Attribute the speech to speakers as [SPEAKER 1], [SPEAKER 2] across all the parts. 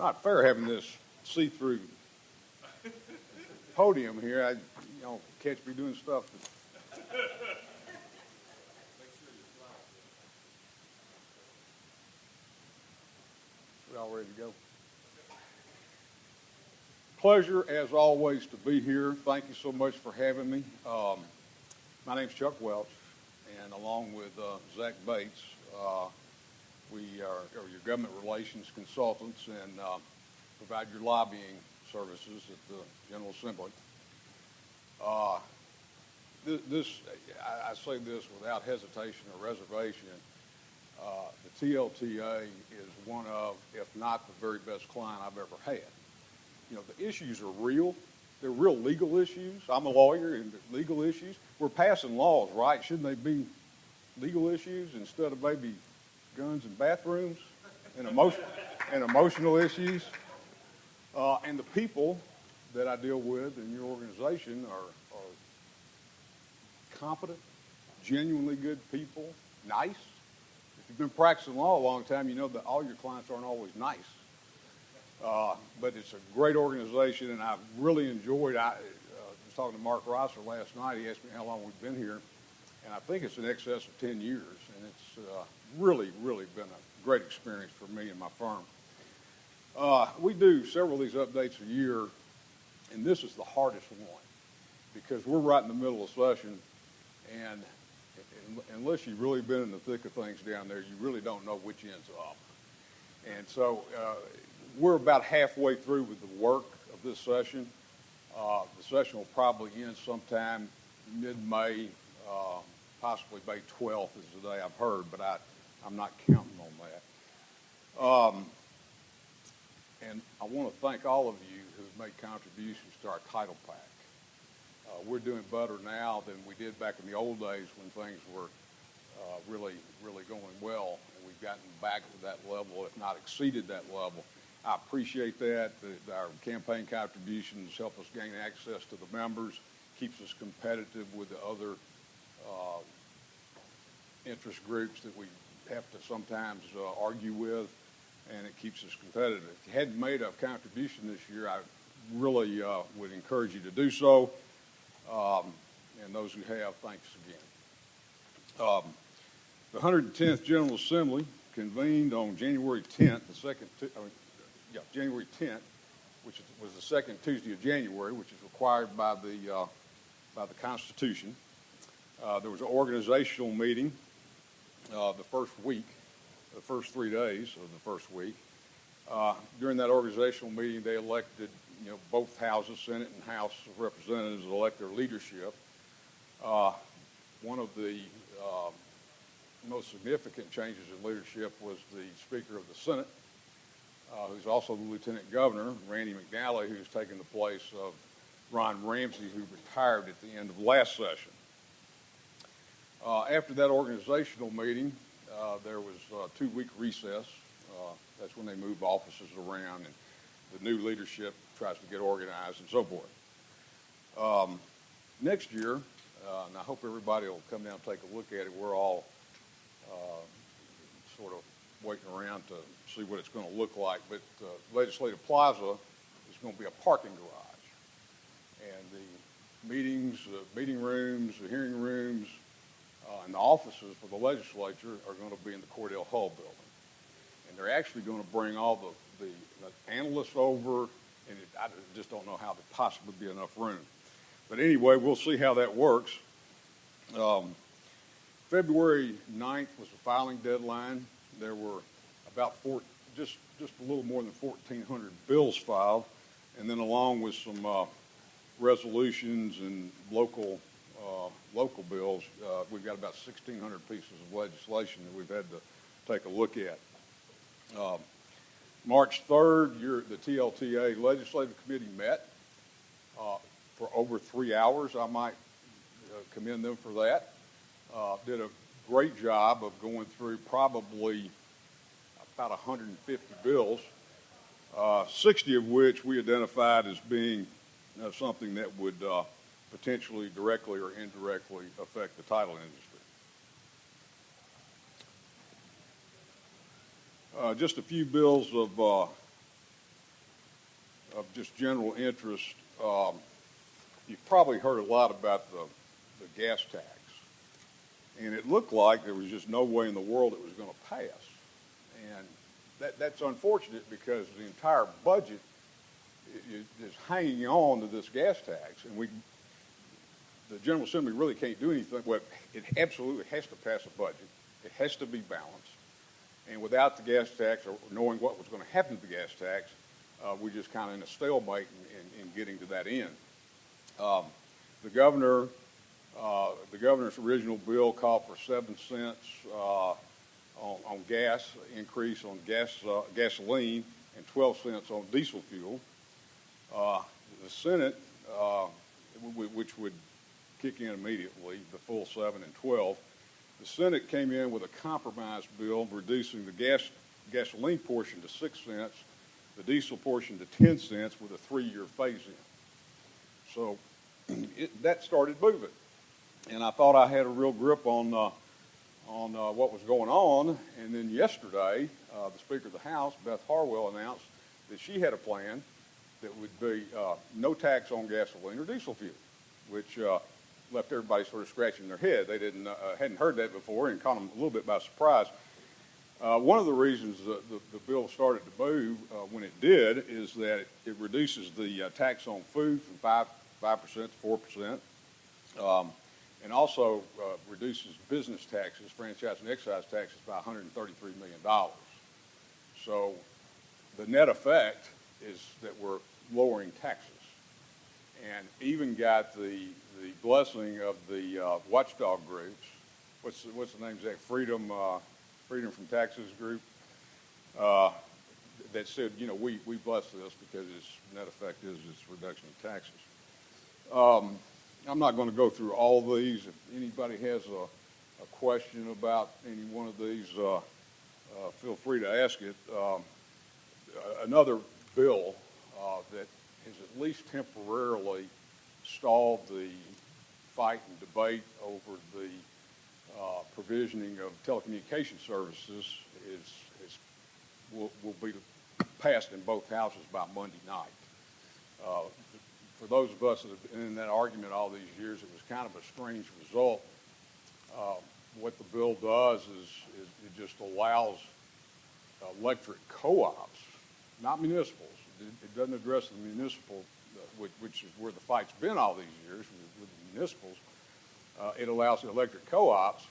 [SPEAKER 1] not fair having this see-through podium here. You don't catch me doing stuff. We all ready to go? Pleasure, as always, to be here. Thank you so much for having me. My name's Chuck Welch, and along with Zach Bates, we are your government relations consultants and provide your lobbying services at the General Assembly. I say this without hesitation or reservation. The TLTA is one of, if not the very best client I've ever had. You know, the issues are real. They're real legal issues. I'm a lawyer, and legal issues. We're passing laws, right? Shouldn't they be legal issues instead of maybe guns and bathrooms and emotional issues? And the people that I deal with in your organization are competent, genuinely good people, nice. If you've been practicing law a long time, you know that all your clients aren't always nice. But it's a great organization, and I've really enjoyed. I was talking to Mark Rosser last night. He asked me how long we've been here, and I think it's in excess of 10 years, and it's really been a great experience for me and my firm. We do several of these updates a year, and this is the hardest one because we're right in the middle of session, and unless you've really been in the thick of things down there, you really don't know which end's up. And so we're about halfway through with the work of this session. The session will probably end sometime mid-May, possibly May 12th is the day I've heard, but I'm not counting on that. And I want to thank all of you who've made contributions to our title pack. We're doing better now than we did back in the old days when things were really going well, and we've gotten back to that level, if not exceeded that level. I appreciate that. Our campaign contributions help us gain access to the members, keeps us competitive with the other interest groups that we have to sometimes argue with, and it keeps us competitive. If you hadn't made a contribution this year, I really would encourage you to do so. And those who have, thanks again. The 110th General Assembly convened on January 10th, January 10th, which was the second Tuesday of January, which is required by the Constitution. There was an organizational meeting the first 3 days of the first week. During that organizational meeting, they elected, both houses, Senate and House of Representatives, elect their leadership. One of the most significant changes in leadership was the Speaker of the Senate, who's also the Lieutenant Governor, Randy McNally, who's taken the place of Ron Ramsey, who retired at the end of last session. After that organizational meeting, there was a 2-week recess. That's when they move offices around and the new leadership tries to get organized and so forth. Next year, and I hope everybody will come down and take a look at it. We're all sort of waiting around to see what it's going to look like. But Legislative Plaza is going to be a parking garage. And the meetings, meeting rooms, the hearing rooms, and the offices for the legislature are going to be in the Cordell Hall building. And they're actually going to bring all the analysts over, and I just don't know how there'd possibly be enough room. But anyway, we'll see how that works. February 9th was the filing deadline. There were about just a little more than 1,400 bills filed, and then along with some resolutions and local bills, we've got about 1,600 pieces of legislation that we've had to take a look at. March 3rd, the TLTA Legislative Committee met for over 3 hours. I might commend them for that. Did a great job of going through probably about 150 bills, 60 of which we identified as being something that would potentially directly or indirectly affect the title industry. Just a few bills of of just general interest. You've probably heard a lot about the gas tax. And it looked like there was just no way in the world it was going to pass. And that's unfortunate because the entire budget is hanging on to this gas tax. And the General Assembly really can't do anything. Well, it absolutely has to pass a budget. It has to be balanced. And without the gas tax or knowing what was going to happen to the gas tax, we're just kind of in a stalemate in getting to that end. The governor's original bill called for 7 cents on gas, increase on gasoline, and 12 cents on diesel fuel. The Senate, which would kick in immediately, the full 7 and 12, the Senate came in with a compromise bill reducing the gasoline portion to 6 cents, the diesel portion to 10 cents with a 3-year phase-in. So that started moving. And I thought I had a real grip on what was going on. And then yesterday, the Speaker of the House, Beth Harwell, announced that she had a plan that would be no tax on gasoline or diesel fuel, which left everybody sort of scratching their head. They hadn't heard that before and caught them a little bit by surprise. One of the reasons the bill started to move when it did is that it reduces the tax on food from 5% to 4%, and also reduces business taxes, franchise and excise taxes, by $133 million. So the net effect is that we're lowering taxes, and even got the blessing of the watchdog groups. What's the name, Zach? Freedom from Taxes group, that said, we bless this because its net effect is its reduction of taxes. I'm not going to go through all these. If anybody has a question about any one of these, feel free to ask it. Another bill that has at least temporarily stalled the fight and debate over the provisioning of telecommunication services will be passed in both houses by Monday night. For those of us that have been in that argument all these years, it was kind of a strange result. What the bill does is it just allows electric co-ops, not municipals. It doesn't address the municipal, which is where the fight's been all these years with the municipals. It allows the electric co-ops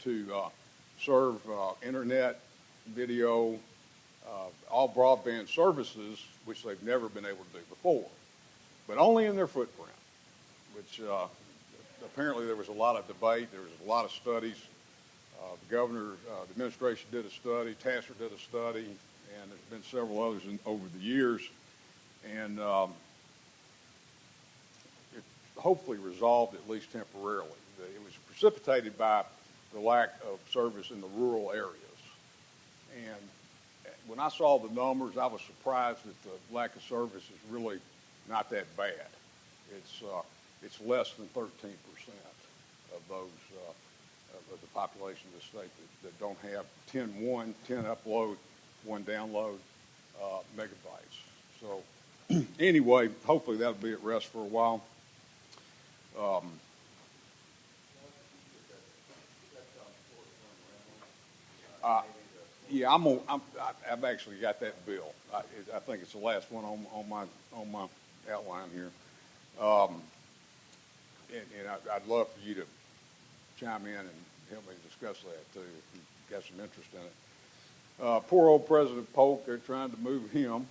[SPEAKER 1] to serve internet, video, all broadband services, which they've never been able to do before, but only in their footprint, which apparently there was a lot of debate. There was a lot of studies. The governor, the administration did a study, Tasser did a study, and there's been several others over the years. And it hopefully resolved at least temporarily. It was precipitated by the lack of service in the rural areas. And when I saw the numbers, I was surprised that the lack of service is really not that bad. It's less than 13% of those of the population of the state that don't have 10 upload, 1 download megabytes. So anyway, hopefully that'll be at rest for a while. Yeah, I've actually got that bill. I think it's the last one on my outline here. And I'd love for you to chime in and help me discuss that too, if you've got some interest in it. Poor old President Polk, they're trying to move him.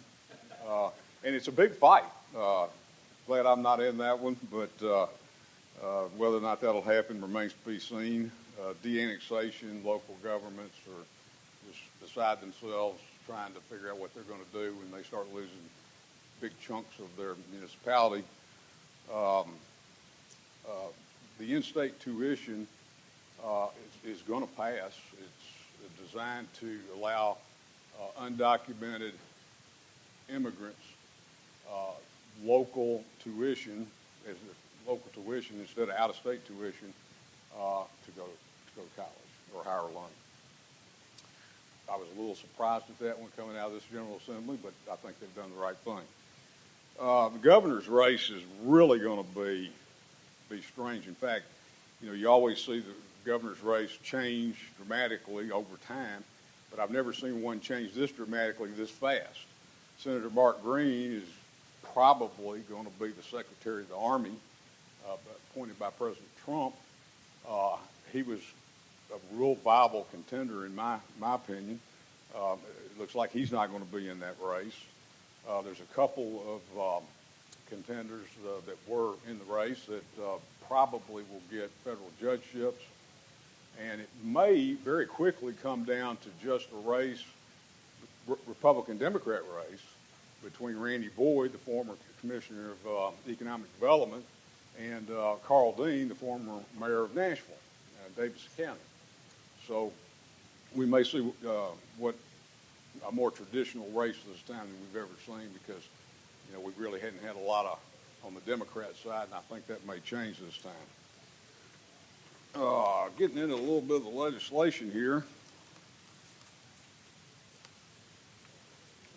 [SPEAKER 1] And it's a big fight. Glad I'm not in that one, but whether or not that'll happen remains to be seen. De-annexation, local governments are just beside themselves trying to figure out what they're going to do when they start losing big chunks of their municipality. The in-state tuition is going to pass. It's designed to allow undocumented immigrants local tuition instead of out-of-state tuition to go to college or higher I was a little surprised at that one coming out of this General Assembly, but I think they've done the right thing. The governor's race is really going to be strange. In fact, you always see the governor's race change dramatically over time, but I've never seen one change this dramatically this fast. Senator Mark Green is probably going to be the Secretary of the Army, appointed by President Trump. He was a real viable contender in my opinion. It looks like he's not going to be in that race. There's a couple of contenders that were in the race that probably will get federal judgeships, and it may very quickly come down to just a race, Republican-Democrat race, between Randy Boyd, the former Commissioner of Economic Development, and Carl Dean, the former Mayor of Nashville, Davis County. So we may see what a more traditional race this time than we've ever seen, because we really hadn't had a lot of on the Democrat side, and I think that may change this time. Getting into a little bit of the legislation here.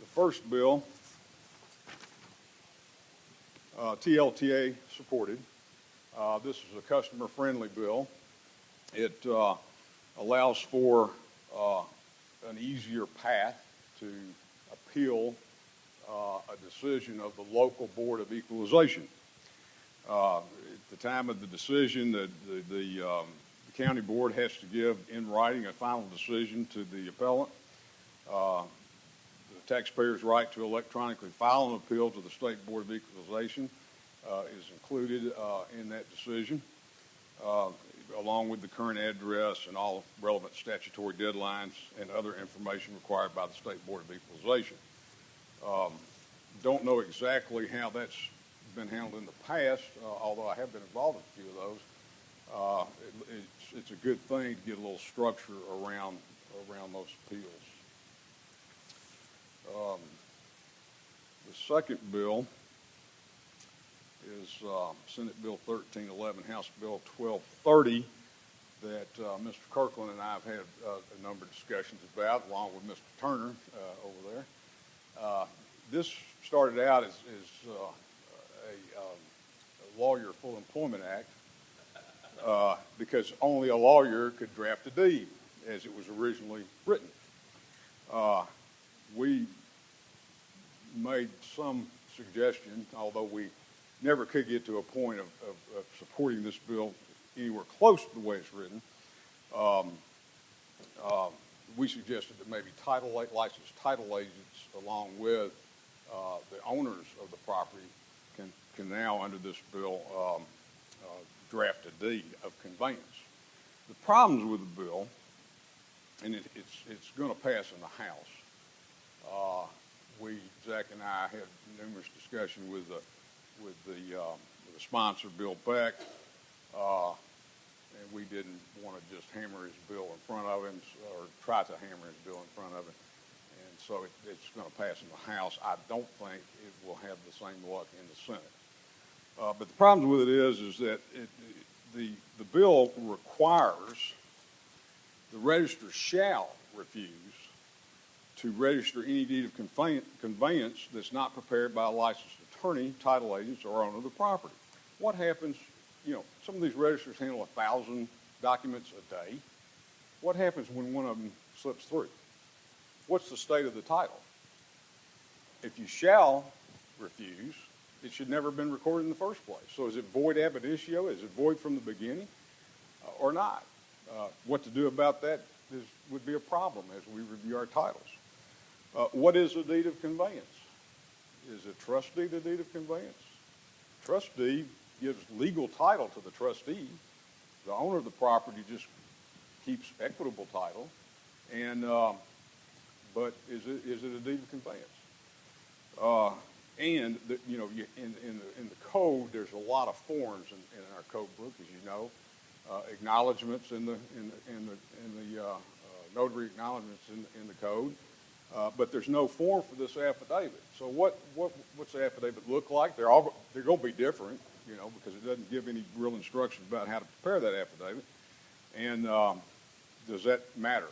[SPEAKER 1] The first bill, TLTA supported. This is a customer-friendly bill. It allows for an easier path to appeal a decision of the local Board of Equalization. At the time of the decision, the county board has to give in writing a final decision to the appellant. The taxpayer's right to electronically file an appeal to the State Board of Equalization is included in that decision, along with the current address and all relevant statutory deadlines and other information required by the State Board of Equalization. Don't know exactly how that's been handled in the past, although I have been involved in a few of those. It's a good thing to get a little structure around those appeals. The second bill is Senate Bill 1311, House Bill 1230, that Mr. Kirkland and I have had a number of discussions about, along with Mr. Turner over there. This started out as a lawyer full employment act because only a lawyer could draft a deed as it was originally written. We made some suggestion, although we never could get to a point of supporting this bill anywhere close to the way it's written. We suggested that maybe licensed title agents, along with the owners of the property, can now, under this bill, draft a deed of conveyance. The problems with the bill, and it's going to pass in the House. Zach and I had numerous discussions with the sponsor, Bill Beck, and we didn't want to just hammer his bill in front of him, or try to hammer his bill in front of him. And so it's going to pass in the House. I don't think it will have the same luck in the Senate. But the problem with it is that the bill requires the register shall refuse to register any deed of conveyance that's not prepared by a licensed attorney, title agents, or owner of the property. What happens, some of these registers handle 1,000 documents a day. What happens when one of them slips through? What's the state of the title? If you shall refuse, it should never have been recorded in the first place. So is it void ab initio? Is it void from the beginning or not? What to do about that would be a problem as we review our titles. What is a deed of conveyance? Is a trust deed a deed of conveyance? Trust deed gives legal title to the trustee. The owner of the property just keeps equitable title. And but is it a deed of conveyance? And in the code, there's a lot of forms in our code book, as you know, acknowledgments in the notary acknowledgments in the code, but there's no form for this affidavit. So what's the affidavit look like? They're going to be different, because it doesn't give any real instructions about how to prepare that affidavit. And does that matter?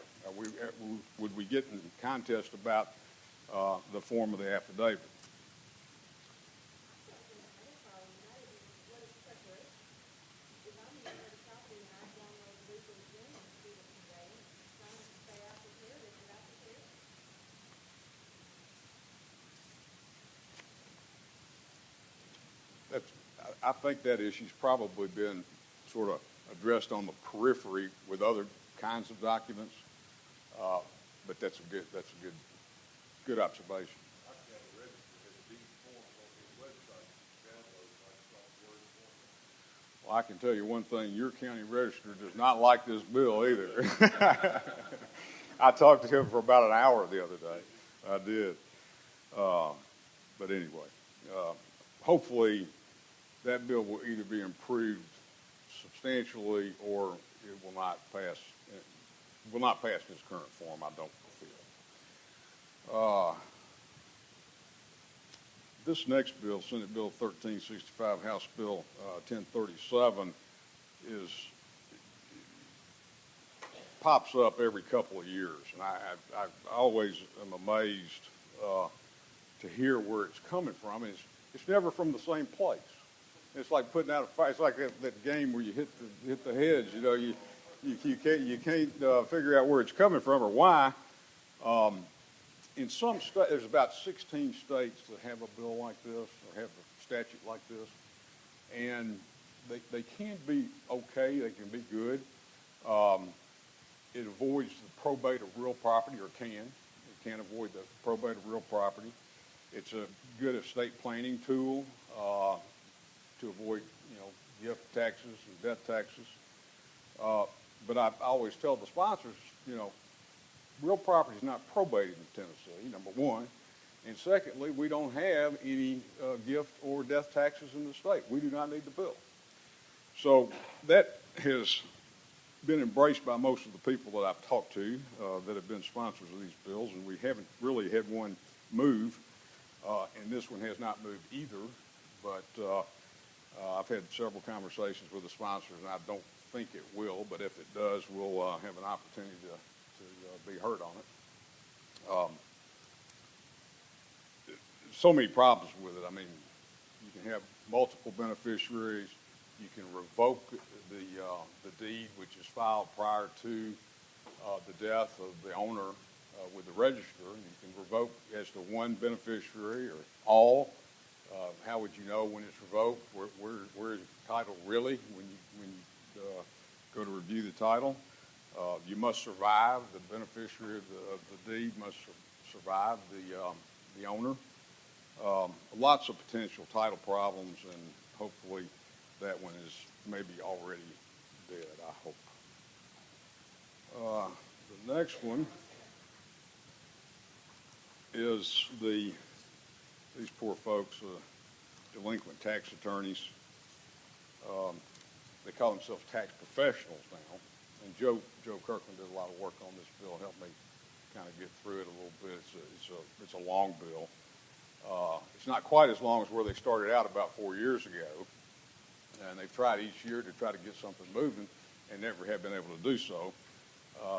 [SPEAKER 1] Would we get in contest about the form of the affidavit? I think that issue's probably been sort of addressed on the periphery with other kinds of documents, but that's a good observation. Well, I can tell you one thing: your county register does not like this bill either. I talked to him for about an hour the other day. I did, but anyway, hopefully that bill will either be improved substantially or it will not pass. It will not pass in its current form, I don't feel. This next bill, Senate Bill 1365, House Bill 1037, pops up every couple of years, and I always am amazed to hear where it's coming from. It's never from the same place. It's like putting out a fire. It's like that game where you hit the hedge. You know, you can't figure out where it's coming from or why. In some states, there's about 16 states that have a bill like this or have a statute like this, and they can be okay. They can be good. It avoids the probate of real property, or can. It can avoid the probate of real property. It's a good estate planning tool to avoid, gift taxes and death taxes. But I always tell the sponsors, real property is not probated in Tennessee, number one. And secondly, we don't have any gift or death taxes in the state. We do not need the bill. So that has been embraced by most of the people that I've talked to that have been sponsors of these bills, and we haven't really had one move, and this one has not moved either. But I've had several conversations with the sponsors, and I don't think it will, but if it does, we'll have an opportunity to be heard on it. So many problems with it. I mean, you can have multiple beneficiaries. You can revoke the deed, which is filed prior to the death of the owner with the register. You can revoke as to one beneficiary or all. How would you know when it's revoked? Where is the title really when you go to review the title? You must survive. The beneficiary of the deed must survive the owner. Lots of potential title problems, and hopefully that one is maybe already dead, I hope. The next one is these poor folks, delinquent tax attorneys. They call themselves tax professionals now. And Joe Kirkland did a lot of work on this bill, helped me kind of get through it a little bit. It's a long bill. It's not quite as long as where they started out about 4 years ago. And they've tried each year to try to get something moving and never have been able to do so.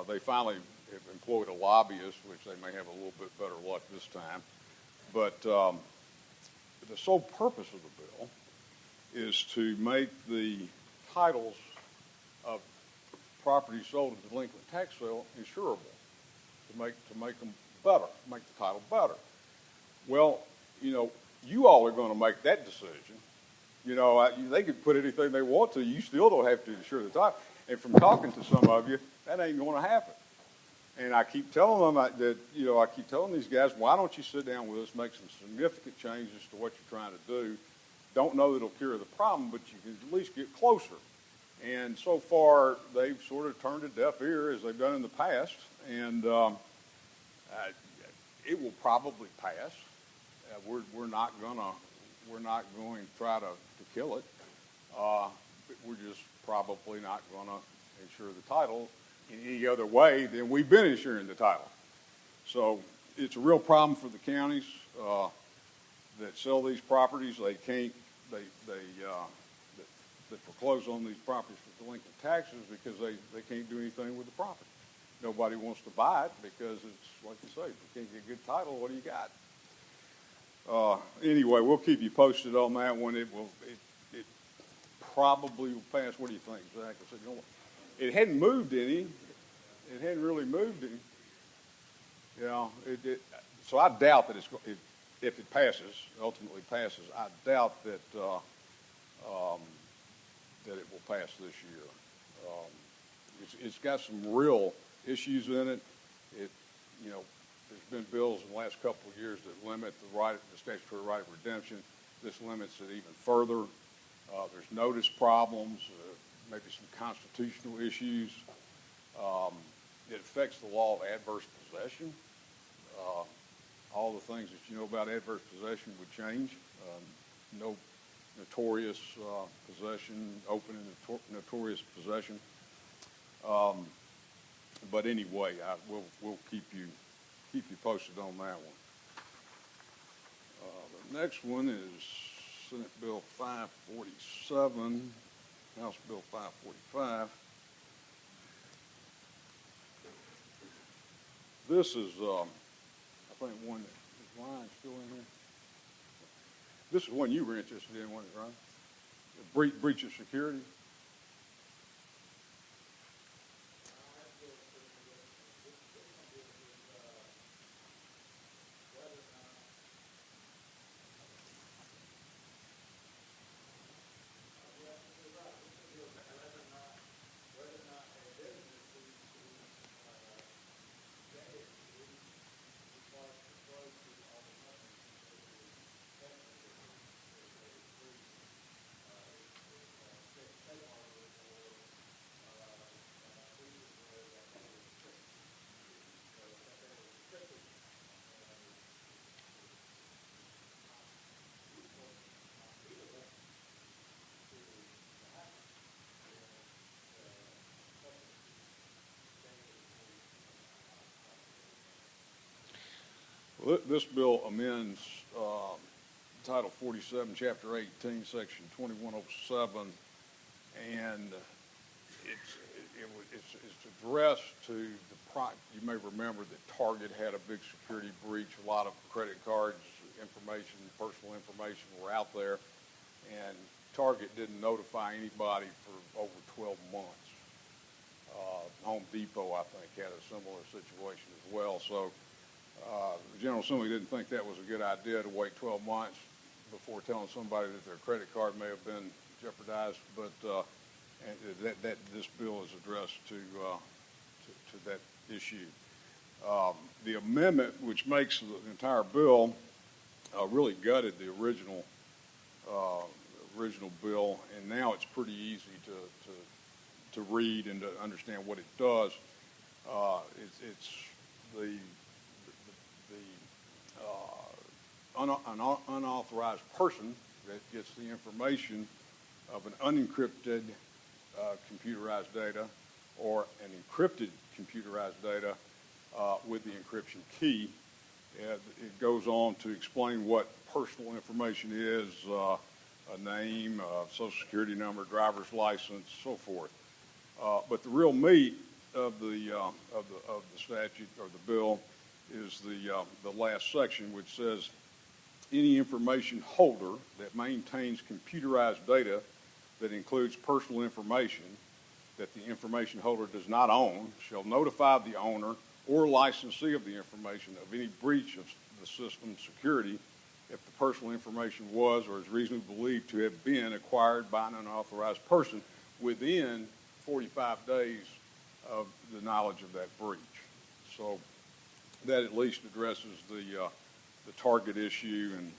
[SPEAKER 1] They finally have employed a lobbyist, which they may have a little bit better luck this time. But the sole purpose of the bill is to make the titles of property sold at delinquent tax sale insurable, to make them better, make the title better. Well, you all are going to make that decision. They could put anything they want to. You still don't have to insure the title. And from talking to some of you, that ain't going to happen. And I keep telling them I keep telling these guys, why don't you sit down with us, make some significant changes to what you're trying to do. Don't know that it'll cure the problem, but you can at least get closer. And so far, they've sort of turned a deaf ear, as they've done in the past. And it will probably pass. We're not going to try to kill it. But we're just probably not going to insure the title in any other way than we've been insuring the title. So it's a real problem for the counties that sell these properties. They can't that foreclose on these properties for delinquent taxes because they can't do anything with the property. nobody wants to buy it because it's like you say, if you can't get a good title, what do you got? Anyway, we'll keep you posted on that one. It probably will pass. What do you think, Zach? I said, you know, it hadn't moved any. It hadn't really moved any. You know, so I doubt that if it passes, ultimately passes, I doubt that that it will pass this year. It's got some real issues in it. You know, there's been bills in the last couple of years that limit the statutory right of redemption. This limits it even further. There's notice problems, maybe some constitutional issues. It affects the law of adverse possession. All the things that you know about adverse possession would change. No notorious possession, open and notorious possession. But anyway, we'll keep you posted on that one. The next one is Senate Bill 547, House Bill 545. This is, I think, one that is Ryan still in here. This is one you were interested in, wasn't it, Ryan? Breach of security. Well, this bill amends Title 47, Chapter 18, Section 2107, and it's addressed to you may remember that Target had a big security breach. A lot of credit cards, information, personal information were out there, and Target didn't notify anybody for over 12 months. Home Depot, I think, had a similar situation as well. So the General Assembly didn't think that was a good idea to wait 12 months before telling somebody that their credit card may have been jeopardized. But that this bill is addressed to that issue. The amendment, which makes the entire bill, really gutted the original bill, and now it's pretty easy to read and to understand what it does. It's an unauthorized person that gets the information of an unencrypted computerized data or an encrypted computerized data with the encryption key. It goes on to explain what personal information is, a name, a social security number, driver's license, so forth. But the real meat of the statute or the bill is the last section, which says any information holder that maintains computerized data that includes personal information that the information holder does not own shall notify the owner or licensee of the information of any breach of the system's security if the personal information was or is reasonably believed to have been acquired by an unauthorized person within 45 days of the knowledge of that breach. So that at least addresses the Target issue and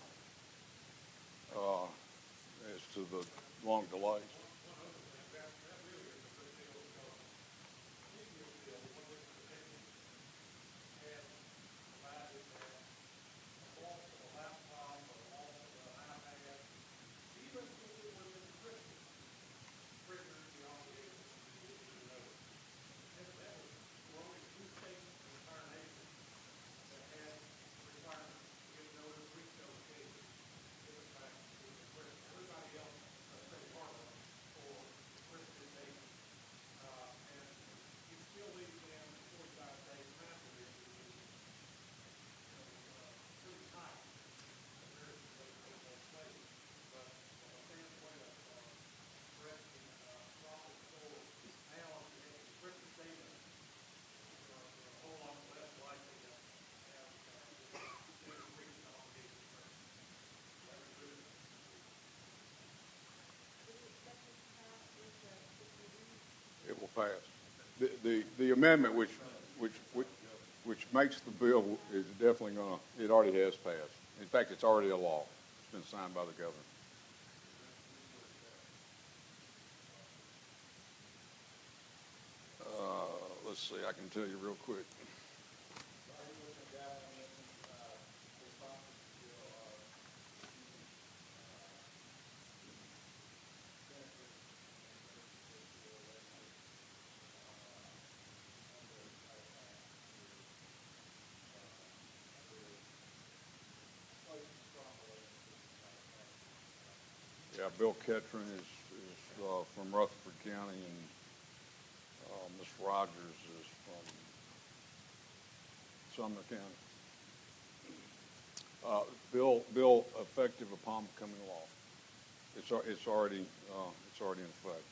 [SPEAKER 1] as to the long delays. amendment, which makes the bill, is definitely going to, it already has passed. In fact, it's already a law. It's been signed by the governor. Let's see, I can tell you real quick. Yeah, Bill Ketron is from Rutherford County, and Ms. Rogers is from Sumner County. Bill effective upon becoming law. It's already in effect.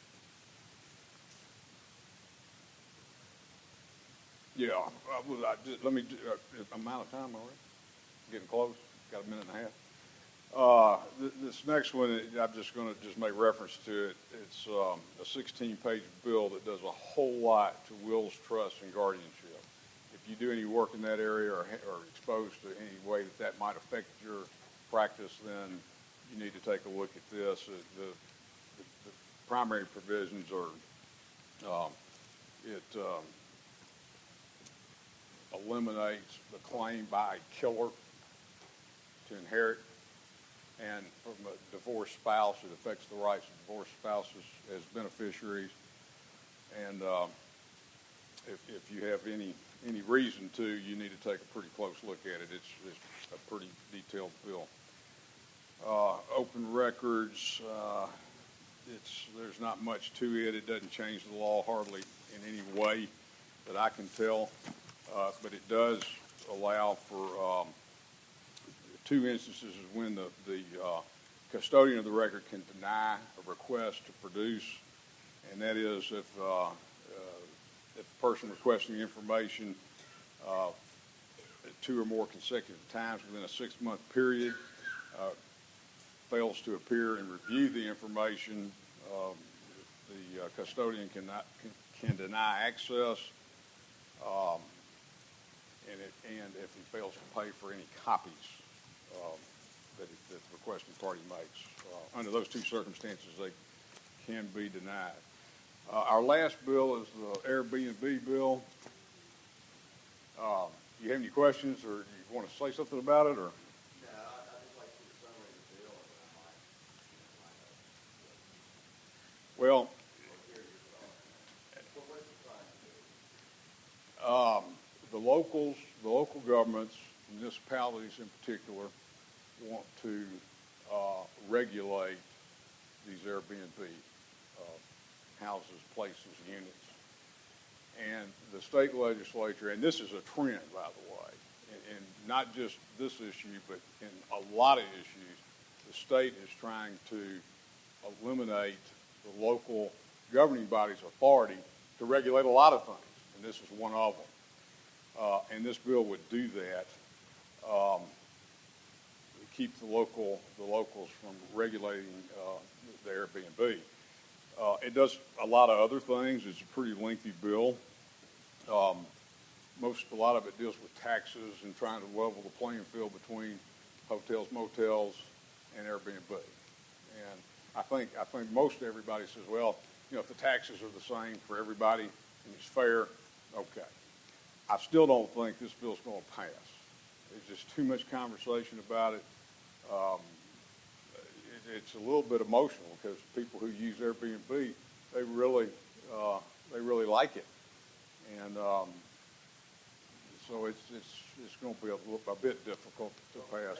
[SPEAKER 1] Yeah, let me. I'm out of time already. Getting close. Got a minute and a half. This next one, I'm just going to make reference to it. It's a 16-page bill that does a whole lot to wills, trusts, and guardianship. If you do any work in that area or exposed to any way that might affect your practice, then you need to take a look at this. The primary provisions are it eliminates the claim by a killer to inherit. And from a divorced spouse, it affects the rights of divorced spouses as beneficiaries. And if you have any reason to, you need to take a pretty close look at it. It's a pretty detailed bill. Open records, there's not much to it. It doesn't change the law hardly in any way that I can tell, but it does allow for two instances when the custodian of the record can deny a request to produce, and that is if the person requesting information 2 or more consecutive times within a 6-month period fails to appear and review the information, the custodian can deny access, and if he fails to pay for any copies that the requesting party makes. Under those two circumstances, they can be denied. Our last bill is the Airbnb bill. Do you have any questions, or do you want to say something about it, or? Well, the local governments, municipalities in particular, want to regulate these Airbnb houses, places, units. And the state legislature, and this is a trend, by the way, and not just this issue, but in a lot of issues, the state is trying to eliminate the local governing body's authority to regulate a lot of things, and this is one of them. And this bill would do that, keep the locals from regulating the Airbnb. It does a lot of other things. It's a pretty lengthy bill. A lot of it deals with taxes and trying to level the playing field between hotels, motels, and Airbnb. And I think most everybody says, well, if the taxes are the same for everybody and it's fair, okay. I still don't think this bill's going to pass. There's just too much conversation about it. It's a little bit emotional because people who use Airbnb, they really like it, and so it's going to be a bit difficult to pass.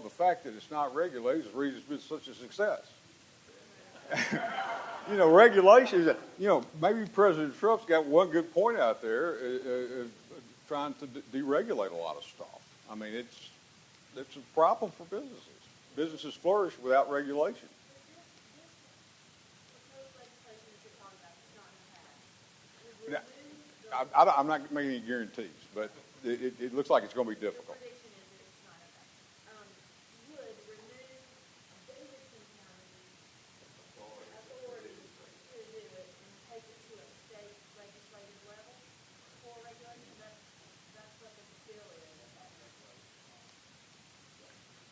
[SPEAKER 1] the fact that it's not regulated is the reason it's been such a success. You know, regulations, you know, maybe President Trump's got one good point out there, trying to deregulate a lot of stuff. I mean, it's a problem for businesses. Businesses flourish without regulation. Now, I'm not making any guarantees, but it looks like it's going to be difficult.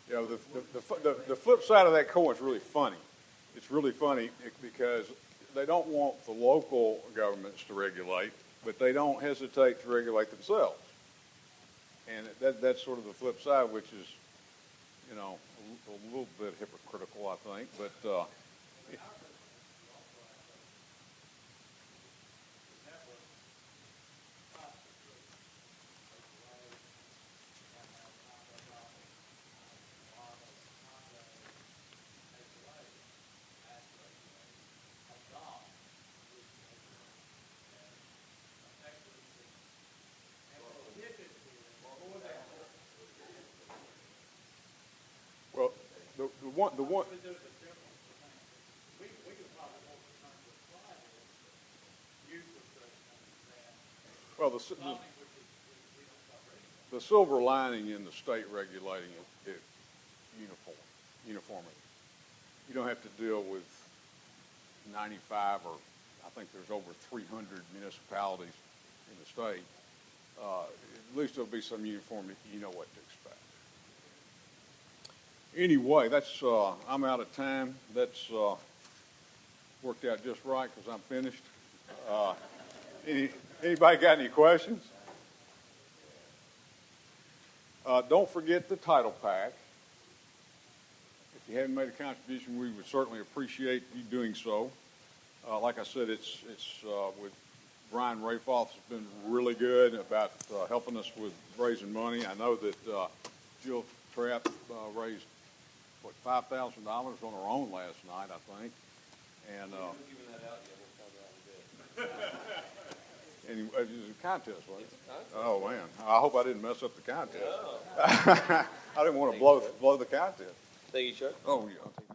[SPEAKER 1] You know, the flip side of that coin is really funny. It's really funny because they don't want the local governments to regulate, but they don't hesitate to regulate themselves. And that's sort of the flip side, which is, you know, a little bit hypocritical, I think. But well, the one. Well, the silver lining in the state regulating it uniformity. You don't have to deal with 95 or I think there's over 300 municipalities in the state. At least there'll be some uniformity. You know what to expect. Anyway, that's I'm out of time. That's worked out just right because I'm finished. Anybody got any questions? Don't forget the title pack. If you haven't made a contribution, we would certainly appreciate you doing so. Like I said, it's with Brian Rafoff has been really good about helping us with raising money. I know that Jill Trapp raised $5,000 on her own last night, I think. And anyway, it was a contest, wasn't it? Oh man, I hope I didn't mess up the contest. No. I didn't want to blow the contest.
[SPEAKER 2] Thank you, Chuck.
[SPEAKER 1] Oh yeah.